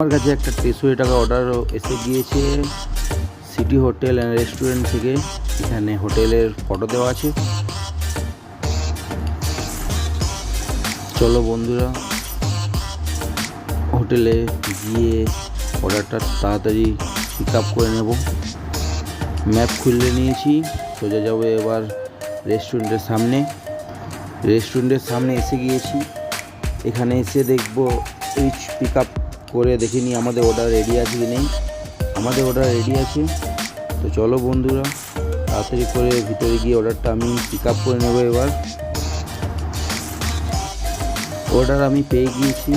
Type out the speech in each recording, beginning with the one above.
আমার কাছে একটা 63 টাকা অর্ডার এসে গিয়েছে সিটি হোটেল অ্যান্ড রেস্টুরেন্ট থেকে। এখানে হোটেলের ফটো দেওয়া আছে। চলো বন্ধুরা, হোটেলে গিয়ে অর্ডারটা তাড়াতাড়ি পিক আপ করে নেব। ম্যাপ খুলে নিয়েছি, সোজা যাবো এবার রেস্টুরেন্টের সামনে এসে গিয়েছি। এখানে এসে দেখবো রিচ পিক আপ করে দেখে নিই আমাদের অর্ডার রেডি আছে কি নেই। আমাদের অর্ডার রেডি আছে, তো চলো বন্ধুরা তাড়াতাড়ি করে ভিতরে গিয়ে অর্ডারটা আমি পিক আপ করে নেব। এবার অর্ডার আমি পেয়ে গিয়েছি।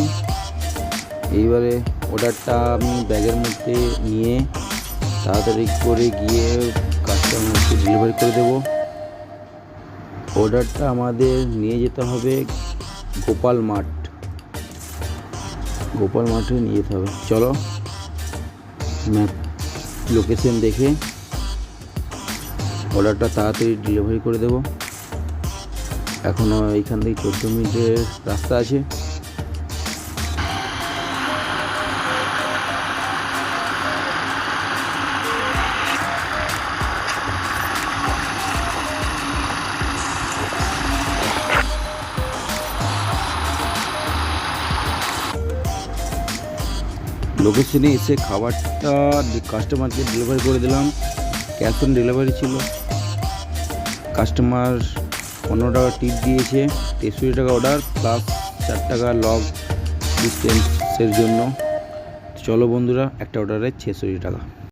এইবারে অর্ডারটা আমি ব্যাগের মধ্যে নিয়ে তাড়াতাড়ি করে গিয়ে কাস্টমারকে ডেলিভারি করে দেব। অর্ডারটা আমাদের নিয়ে যেতে হবে গোপাল মাঠে নিয়ে যেতে হবে। চলো ম্যাপ লোকেশন দেখে অর্ডারটা তাড়াতাড়ি ডেলিভারি করে দেব। এখনও এইখান থেকে 14 মিনিটের রাস্তা আছে। লোকেশনে এসে খাবারটা কাস্টমারকে ডেলিভারি করে দিলাম। ক্যাশ অন ডেলিভারি ছিল। কাস্টমার 15 টাকা টিপ দিয়েছে। 63 টাকা অর্ডার প্লাস 4 টাকা লগ ডিস্টেন্সের জন্য। চলো বন্ধুরা, একটা অর্ডারে 66 টাকা।